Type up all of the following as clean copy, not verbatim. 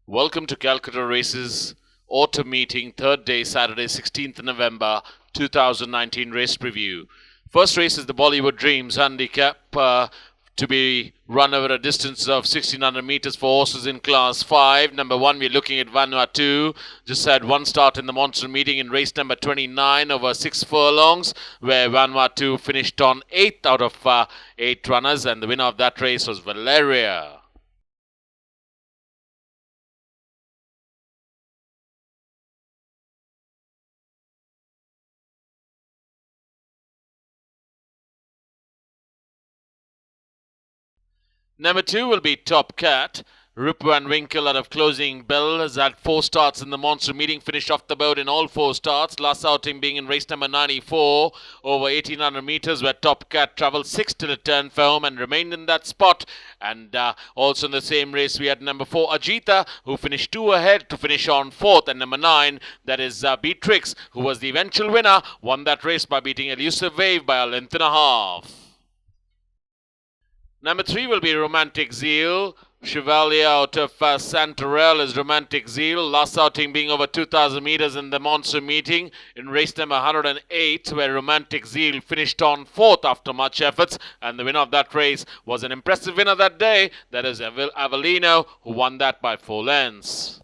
Welcome to Calcutta Races Autumn Meeting, third day, Saturday, 16th November 2019 race preview. First race is the Bollywood Dreams handicap to be run over a distance of 1600 meters for horses in class 5. Number 1, we're looking at Vanuatu. Just had one start in the monsoon meeting in race number 29 over 6 furlongs, where Vanuatu finished on 8th out of 8 runners, and the winner of that race was Valeria. Number 2 will be Top Cat. Rip Van Winkle out of Closing Bell has had 4 starts in the monsoon meeting, finished off the board in all 4 starts. Last outing being in race number 94 over 1800 meters, where Top Cat travelled 6 till it turned for home and remained in that spot. And also in the same race we had number 4 AJEETA, who finished 2 ahead to finish on 4th, and number 9, that is Beatrix, who was the eventual winner, won that race by beating Elusive Wave by a length and a half. Number 3 will be Romantic Zeal. Chevalier out of Santarell is Romantic Zeal. Last outing being over 2,000 meters in the monsoon meeting in race number 108, where Romantic Zeal finished on 4th after much efforts, and the winner of that race was an impressive winner that day. That is Avellino, who won that by 4 lengths.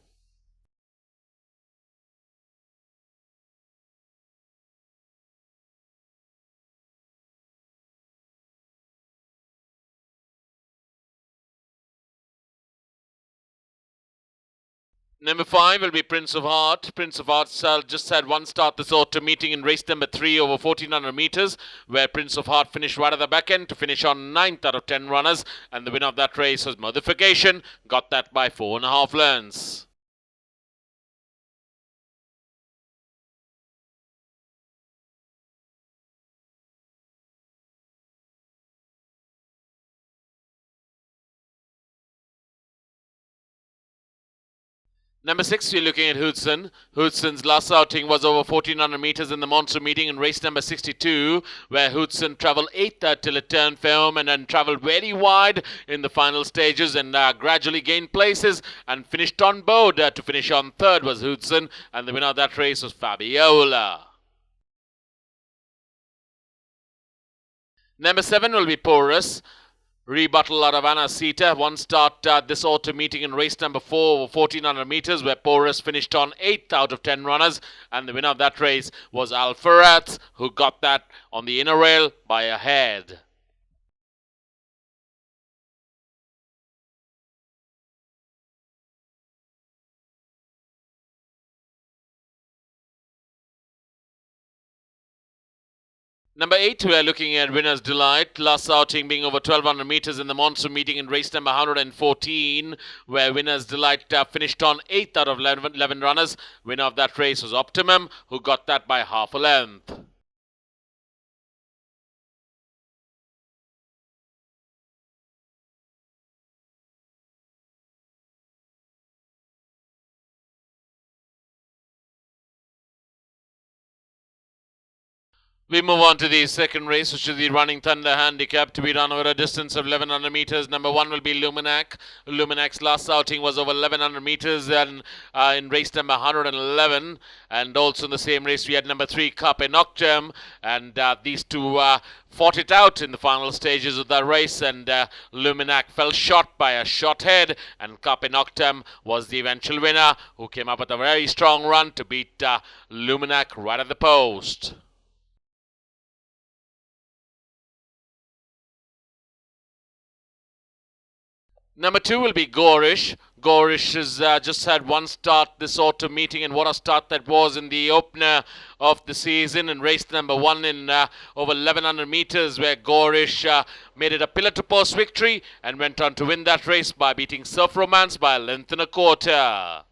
Number 5 will be Prince of Heart. Prince of Heart just had one start this autumn meeting in race number 3 over 1400 meters, where Prince of Heart finished right at the back end to finish on 9th out of 10 runners, and the winner of that race was Modification. Got that by 4.5 lengths. Number 6, we're looking at Hoodson. Hoodson's last outing was over 1400 meters in the monsoon meeting in race number 62, where Hoodson travelled 8th till it turned for home, and then travelled very wide in the final stages and gradually gained places and finished on board. To finish on 3rd was Hoodson, and the winner of that race was Fabiola. Number 7 will be Porus. Rebuttal out of Anacita. One start this autumn meeting in race number 4 over 1400 meters, where Porus finished on 8th out of 10 runners, and the winner of that race was Alferaz, who got that on the inner rail by a head. Number 8, we are looking at Winner's Delight. Last outing being over 1200 meters in the monsoon meeting in race number 114, where Winner's Delight finished on 8th out of 11 runners. Winner of that race was Optimum, who got that by half a length. We move on to the second race, which is the Running Thunder handicap to be run over a distance of 1100 meters. Number 1 will be LUMENAC. LUMENAC's last outing was over 1100 meters and in race number 111. And also in the same race, we had number 3, CARPE NOCTEM. And these two fought it out in the final stages of the race. And LUMENAC fell short by a short head. And CARPE NOCTEM was the eventual winner, who came up with a very strong run to beat LUMENAC right at the post. Number 2 will be Gorish. Gorish has just had one start this autumn meeting, and what a start that was in the opener of the season in race number 1 in over 1100 meters, where Gorish made it a pillar-to-post victory and went on to win that race by beating Surf Romance by a length and a quarter.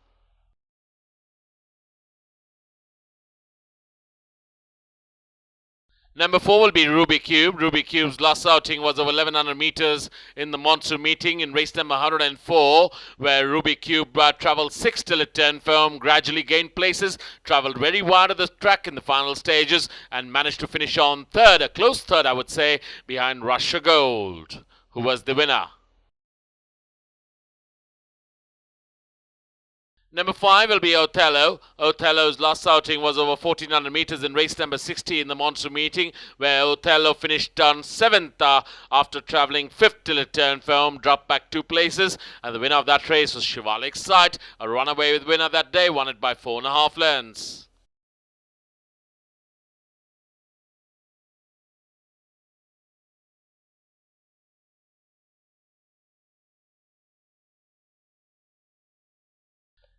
Number 4 will be Ruby Cube. Ruby Cube's last outing was over 1100 meters in the monsoon meeting in race number 104, where Ruby Cube travelled 6th till it turned firm, gradually gained places, travelled very wide of the track in the final stages, and managed to finish on 3rd, a close 3rd I would say, behind Russia Gold, who was the winner. Number 5 will be Othello. Othello's last outing was over 1400 meters in race number 60 in the monsoon meeting, where Othello finished on 7th after travelling 5th till it turned for home, dropped back 2 places, and the winner of that race was Shivalik Sight, a runaway with winner that day, won it by 4.5 lengths.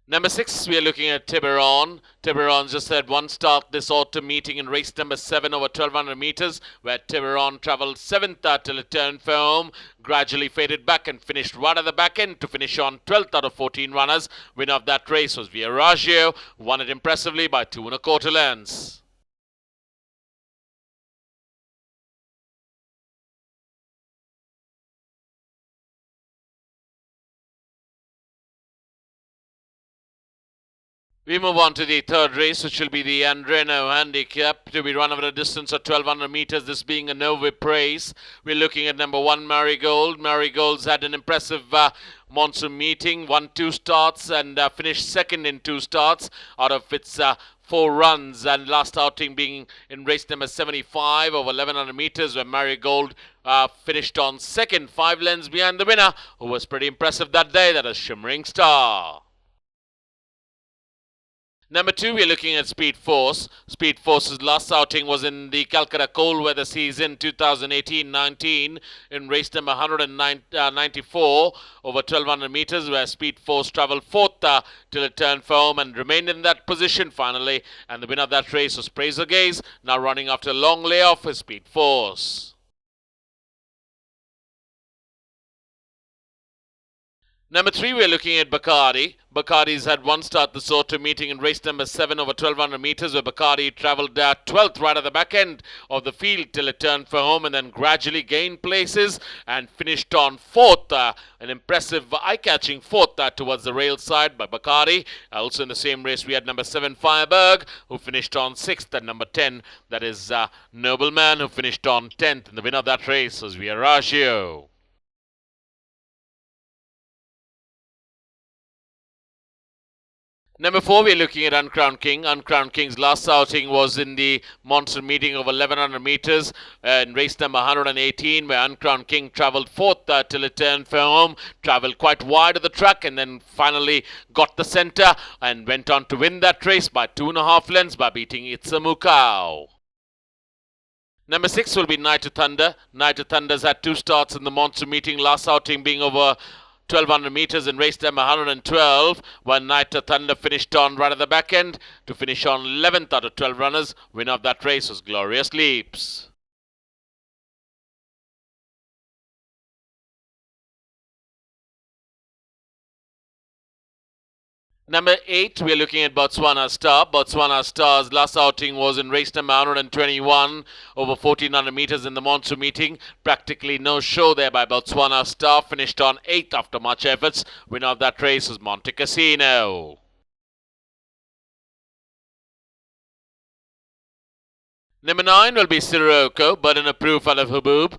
Number 6, we are looking at Tiburon. Tiburon's just had one start this autumn meeting in race number 7 over 1200 meters, where Tiburon travelled 7th till it turned for home, gradually faded back and finished right at the back end to finish on 12th out of 14 runners. Winner of that race was Viaraggio, who won it impressively by 2.25 lengths. We move on to the third race, which will be the Andreno Handicap, to be run over a distance of 1200 meters, this being a no-whip race. We're looking at number 1, Marigold. Marigold's had an impressive monsoon meeting, won 2 starts and finished second in 2 starts out of its 4 runs, and last outing being in race number 75 over 1100 meters, where Marigold finished on second, 5 lengths behind the winner, who was pretty impressive that day. That is Shimmering Star. Number 2, we're looking at Speed Force. Speed Force's last outing was in the Calcutta cold weather season 2018-19 in race number 194 over 1200 meters, where Speed Force travelled 4th till it turned for home and remained in that position finally. And the winner of that race was Praiser Gaze, now running after a long layoff for Speed Force. Number 3, we're looking at Bacardi. Bacardi's had one start this autumn meeting in race number 7 over 1200 meters, where Bacardi travelled 12th right at the back end of the field till it turned for home and then gradually gained places and finished on 4th. An impressive eye-catching 4th towards the rail side by Bacardi. Also in the same race, we had number 7, Fireberg, who finished on 6th, and number 10, that is Nobleman, who finished on 10th. And the winner of that race was Viaraggio. Number 4, we're looking at Uncrowned King. Uncrowned King's last outing was in the monsoon meeting of 1100 meters in race number 118, where Uncrowned King travelled 4th till it turned for home, travelled quite wide of the track, and then finally got the centre and went on to win that race by 2.5 lengths by beating Itzamukau. Number 6 will be Night of Thunder. Night of Thunder's had 2 starts in the monsoon meeting, last outing being over 1200 meters in race number 112, when Night of Thunder finished on right at the back end to finish on 11th out of 12 runners. Winner of that race was Glorious Leaps. Number 8, we're looking at Botswana Star. Botswana Star's last outing was in race number 121 over 1400 meters in the monsoon meeting. Practically no show there by Botswana Star. Finished on 8th after much efforts. Winner of that race was Monte Cassino. Number 9 will be Sirocco, burden of proof out of Hubub.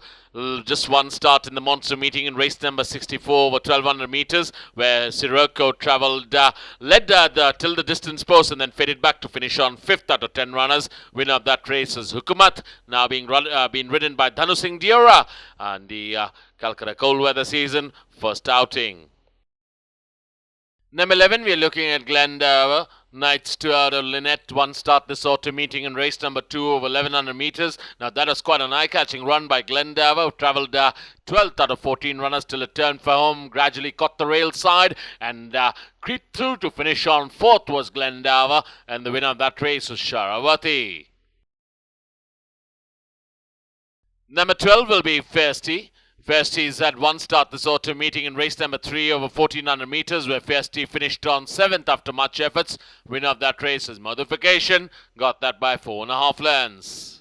Just one start in the monsoon meeting in race number 64 over 1200 meters, where Sirocco travelled, led till the distance post and then faded back to finish on 5th out of 10 runners. Winner of that race is Hukumat, now being ridden by Dhanu Singh Diora and the Calcutta cold weather season first outing. Number 11, we are looking at Glendower. Knights 2 out of Lynette, one start this autumn meeting in race number 2 over 1100 meters. Now that was quite an eye-catching run by Glendower, who travelled 12th out of 14 runners till it turned for home, gradually caught the rail side and creeped through to finish on 4th was Glendower, and the winner of that race was Sharavati. Number 12 will be Festy. Festy's had one start this autumn meeting in race number 3 over 1400 meters, where Festy finished on 7th after much efforts. Winner of that race is Modification, got that by 4.5 lengths.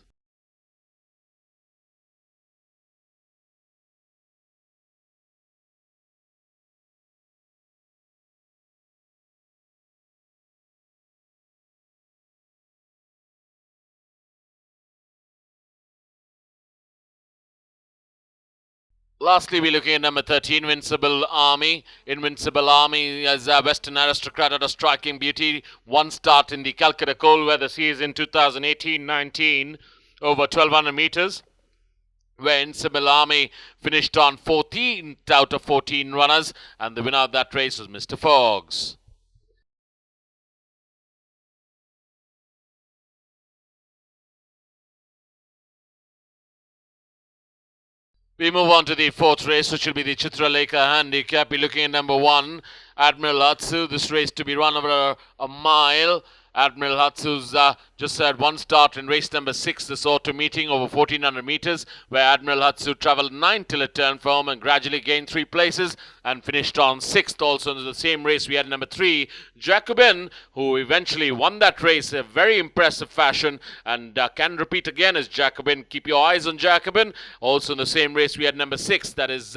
Lastly, we're looking at number 13, Invincible Army. Invincible Army is a Western aristocrat at a striking beauty. One start in the Calcutta cold weather season 2018-19 over 1200 meters, where Invincible Army finished on 14th out of 14 runners, and the winner of that race was Mr. Fox. We move on to the fourth race, which will be the Chitralekha Handicap. We're looking at number 1, Admiral Hatsu. This race to be run over a mile. Admiral Hatsu's just had one start in race number 6, this auto meeting over 1400 meters, where Admiral Hatsu travelled 9 till it turned for home and gradually gained 3 places and finished on 6th. Also in the same race, we had number 3, Jacobin, who eventually won that race in a very impressive fashion and can repeat again as Jacobin. Keep your eyes on Jacobin. Also in the same race, we had number 6, that is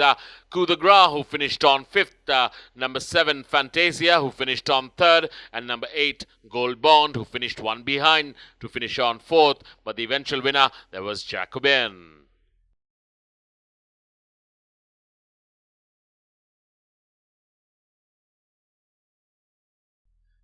Coup de Gras, who finished on 5th, number 7, Fantasia, who finished on 3rd, and number 8, Gold Bond, who finished one behind to finish on 4th, but the eventual winner, there was Jacobin.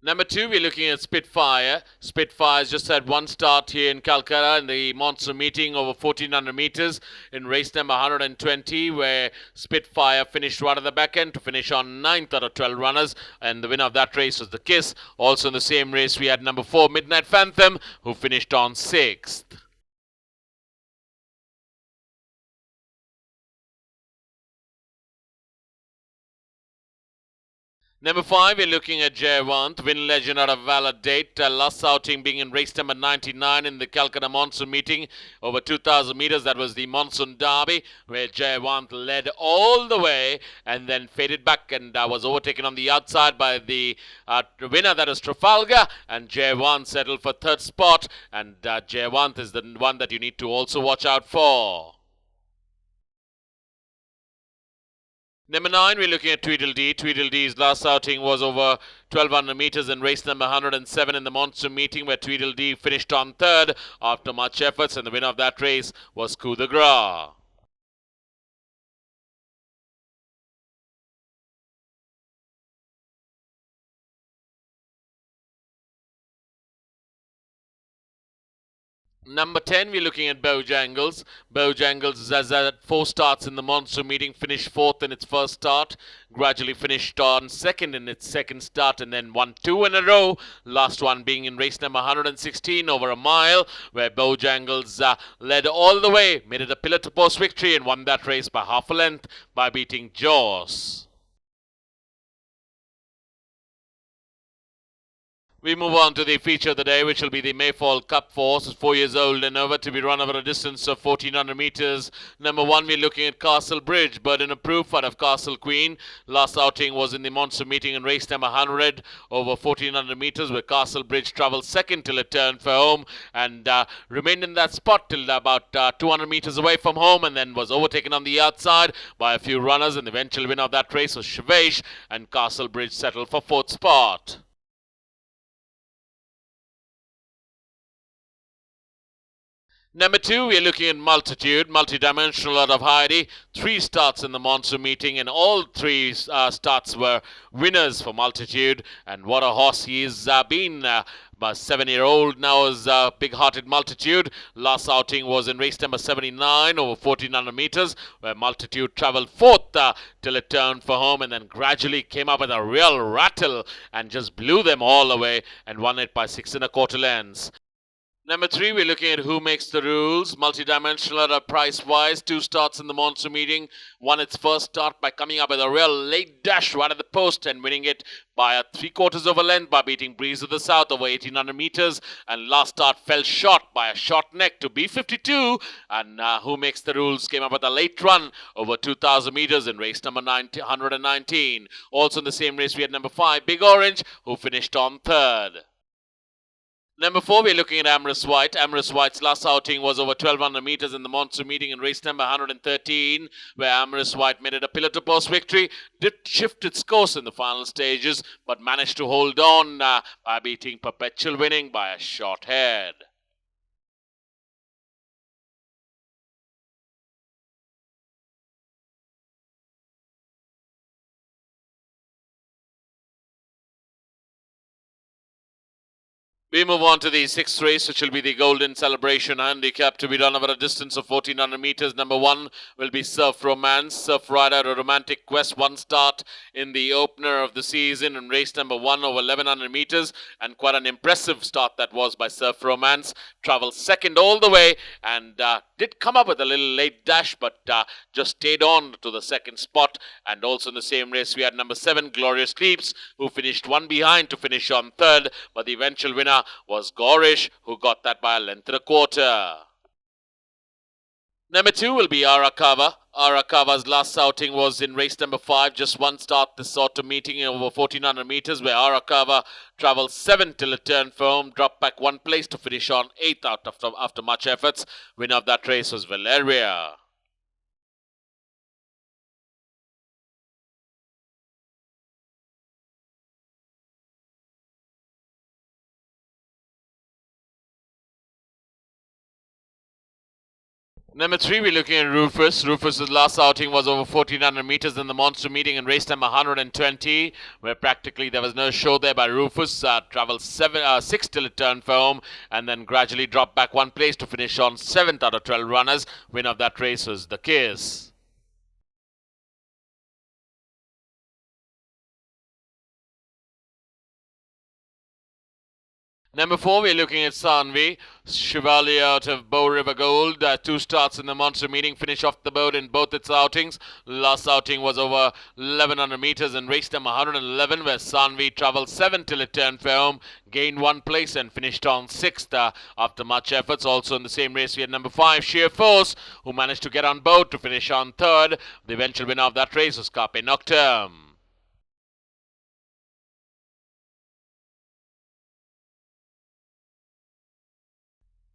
Number 2, we're looking at Spitfire. Spitfire's just had one start here in Calcutta in the monsoon meeting over 1400 meters in race number 120, where Spitfire finished right at the back end to finish on 9th out of 12 runners, and the winner of that race was the Kiss. Also in the same race, we had number 4, Midnight Phantom, who finished on 6th. Number 5, we're looking at Jayawant, win legend out of Validate. Last outing being in race number 99 in the Calcutta Monsoon meeting over 2,000 meters. That was the Monsoon Derby, where Jayawant led all the way and then faded back and was overtaken on the outside by the winner, that is Trafalgar. And Jayawant settled for 3rd spot. And Jayawant is the one that you need to also watch out for. Number 9, we're looking at Tweedledee. Tweedledee's last outing was over 1200 meters in race number 107 in the monsoon meeting, where Tweedledee finished on 3rd after much efforts, and the winner of that race was Coup de Gras. Number 10, we're looking at Bojangles. Bojangles has had 4 starts in the monsoon meeting, finished 4th in its first start, gradually finished on 2nd in its second start, and then won 2 in a row. Last one being in race number 116 over a mile, where Bojangles led all the way, made it a pillar-to-post victory, and won that race by half a length by beating Jaws. We move on to the feature of the day, which will be the Mayfall Cup for horses 4 years old and over, to be run over a distance of 1400 meters. Number 1, we're looking at Castlebridge, burden of proof out of Castle Queen. Last outing was in the monsoon meeting in race number 100 over 1400 meters, where Castlebridge travelled 2nd till it turned for home and remained in that spot till about 200 meters away from home, and then was overtaken on the outside by a few runners, and the eventual winner of that race was Shvesh, and Castlebridge settled for 4th spot. Number 2, we're looking at Multitude, multidimensional out of Heidi. 3 starts in the monsoon meeting, and all 3 starts were winners for Multitude. And what a horse he's been. A 7-year-old now is big-hearted Multitude. Last outing was in race number 79 over 1400 meters, where Multitude travelled 4th till it turned for home, and then gradually came up with a real rattle and just blew them all away and won it by 6 1/4 lengths. Number 3, we're looking at Who Makes the Rules. Multidimensional at price-wise. 2 starts in the monsoon meeting. Won its first start by coming up with a real late dash right at the post and winning it by a 3/4 of a length by beating Breeze of the South over 1800 meters. And last start fell short by a short neck to B52. And Who Makes the Rules came up with a late run over 2000 meters in race number 119. Also in the same race, we had number 5, Big Orange, who finished on 3rd. Number 4, we're looking at Amorous White. Amorous White's last outing was over 1200 meters in the monsoon meeting in race number 113, where Amorous White made it a pillar-to-post victory, did shift its course in the final stages, but managed to hold on by beating Perpetual Winning by a short head. We move on to the sixth race, which will be the Golden Celebration Handicap to be done over a distance of 1400 meters. Number 1 will be Surf Romance. Surf Rider, a romantic quest, one start in the opener of the season in race number 1 over 1100 meters. And quite an impressive start that was by Surf Romance. Traveled second all the way and did come up with a little late dash, but just stayed on to the second spot. And also in the same race, we had number 7, Glorious Leaps, who finished one behind to finish on third. But the eventual winner was Gorish, who got that by a length and a quarter. Number 2 will be Arakawa. Arakawa's last outing was in race number 5, just one start this autumn meeting over 1400 meters, where Arakawa travelled 7 till it turned for home, dropped back 1 place to finish on 8th after much efforts. Winner of that race was Valeria. Number 3, we're looking at Rufus. Rufus's last outing was over 1400 meters in the monster meeting in race number 120, where practically there was no show there by Rufus. Travelled 6 till it turned for home, and then gradually dropped back 1 place to finish on 7th out of 12 runners. Winner of that race was the Kiss. Number 4, we're looking at SANVI. Chevalier out of Bow River Gold. 2 starts in the monster meeting. Finish off the boat in both its outings. Last outing was over 1100 meters in race number 111, where SANVI travelled 7 till it turned for home. Gained 1 place and finished on 6th after much efforts. Also in the same race, we had number 5, Sheer Force, who managed to get on board to finish on 3rd. The eventual winner of that race was CARPE NOCTEM.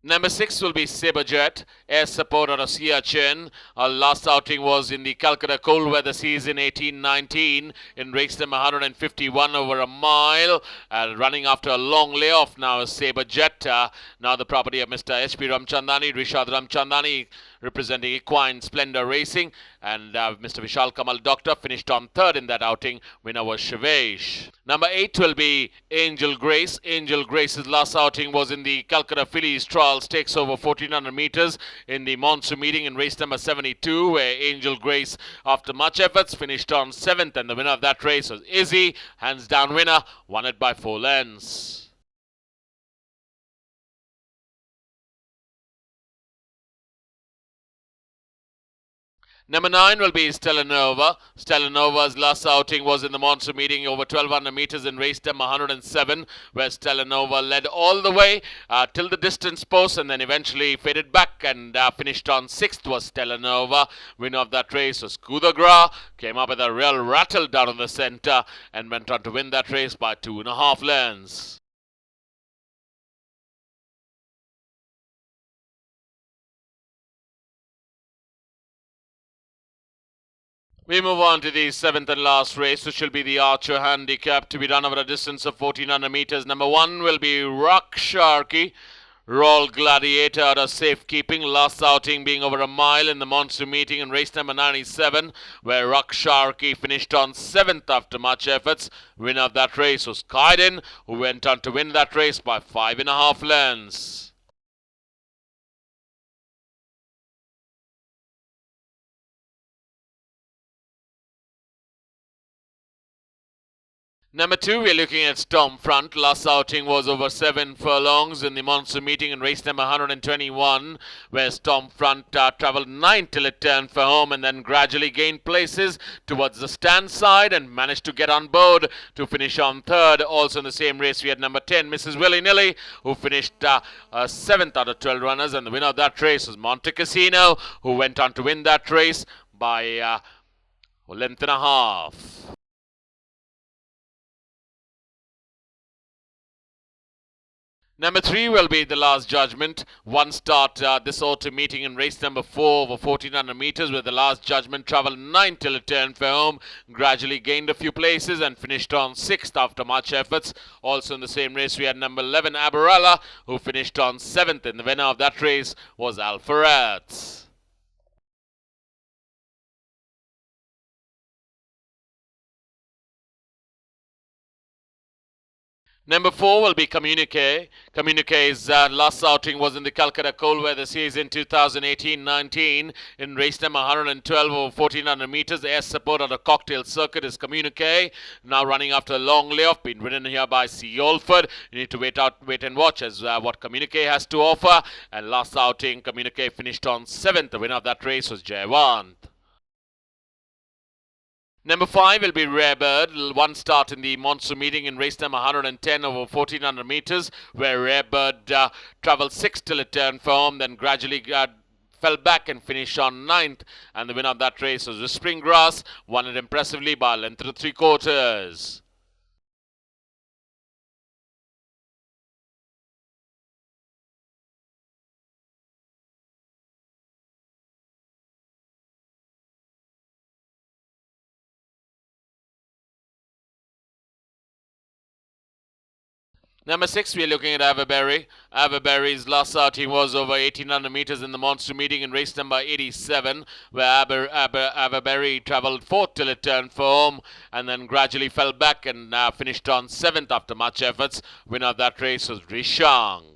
Number 6 will be Saberjet, air support out of Siachen. Our last outing was in the Calcutta cold weather season 18-19 in race number 151 over a mile. Running after a long layoff now is Saberjet. Now the property of Mr. H.P. Ramchandani, Rishad Ramchandani, representing Equine Splendor Racing, and Mr. Vishal Kamal Doctor finished on 3rd in that outing. Winner was Shivesh. Number 8 will be Angel Grace. Angel Grace's last outing was in the Calcutta Fillies Trial Stakes over 1400 meters in the monsoon meeting in race number 72, where Angel Grace, after much efforts, finished on 7th, and the winner of that race was Izzy, hands down winner, won it by 4 lengths. Number 9 will be Stellanova. Stellanova's last outing was in the monsoon meeting over 1200 meters in race number 107, where Stellanova led all the way till the distance post and then eventually faded back and finished on 6th was Stellanova. Winner of that race was Kudagra. Came up with a real rattle down in the center and went on to win that race by 2.5 lengths. We move on to the 7th and last race, which will be the Archer Handicap to be done over a distance of 1400 meters. Number 1 will be SHARQI. Royal Gladiator out of safekeeping. Last outing being over a mile in the monsoon meeting in race number 97, where SHARQI finished on 7th after much efforts. Winner of that race was Kaiden, who went on to win that race by 5.5 lengths. Number 2, we're looking at Stormfront. Last outing was over 7 furlongs in the monsoon meeting in race number 121, where Stormfront travelled 9 till it turned for home and then gradually gained places towards the stand side and managed to get on board to finish on 3rd. Also in the same race, we had number 10, Mrs. Willy Nilly, who finished 7th out of 12 runners, and the winner of that race was Monte Cassino, who went on to win that race by a length and a half. Number 3 will be the Last Judgment. One start this autumn meeting in race number 4 over 1400 meters, where the Last Judgment travelled 9 till it turned for home, gradually gained a few places and finished on 6th after much efforts. Also in the same race, we had number 11 Aberella, who finished on 7th, and the winner of that race was Alpharets. Number 4 will be COMMUNIQUE. COMMUNIQUE's last outing was in the Calcutta Cold Weather Series in 2018-19 in race number 112 over 1400 meters. Air support on the cocktail circuit is COMMUNIQUE. Now running after a long layoff, been ridden here by C. Olford. You need to wait and watch as what COMMUNIQUE has to offer. And last outing, COMMUNIQUE finished on 7th. The winner of that race was Jayawant. Number 5 will be Rare Bird. One start in the monsoon meeting in race number 110 over 1400 meters, where Rare Bird travelled 6 till it turned for home, then gradually fell back and finished on 9th. And the winner of that race was Whispering Grass, won it impressively by a length of 3/4. Number 6, we are looking at Avaberry. Avaberry's last outing was over 1800 meters in the monsoon meeting in race number 87, where Avaberry travelled 4th till it turned for home and then gradually fell back and finished on 7th after much efforts. Winner of that race was Rishang.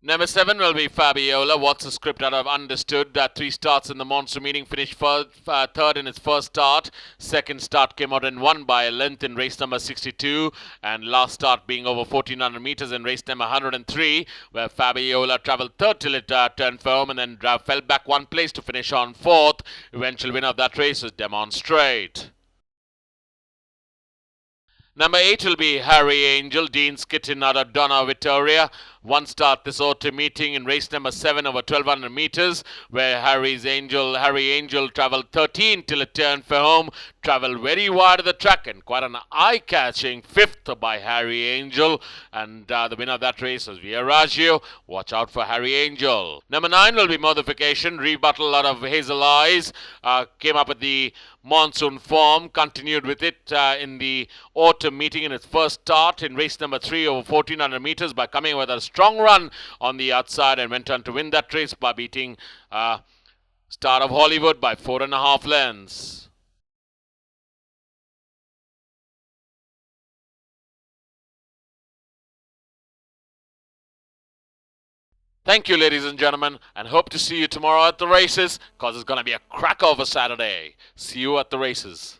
Number 7 will be Fabiola. What's the script out of Understood? 3 starts in the monsoon meeting, finished third in its first start. Second start came out and won by a length in race number 62. And last start being over 1400 meters in race number 103, where Fabiola travelled 3rd till it turned for home and then fell back 1 place to finish on 4th. Eventual winner of that race was Demonstrate. Number 8 will be Harry Angel, Dean's Kitten out of Donna Victoria. One start this autumn meeting in race number 7 over 1200 meters, where Harry Angel travelled 13 till it turned for home, travelled very wide of the track and quite an eye-catching 5th by Harry Angel. And the winner of that race was Viaraggio. Watch out for Harry Angel. Number 9 will be Modification, Rebuttal out of Hazel Eyes. Came up with the monsoon form, continued with it in the autumn meeting in its first start in race number 3 over 1400 meters by coming with a strong run on the outside and went on to win that race by beating Star of Hollywood by 4.5 lengths. Thank you, ladies and gentlemen, and hope to see you tomorrow at the races, because it's going to be a cracker of a Saturday. See you at the races.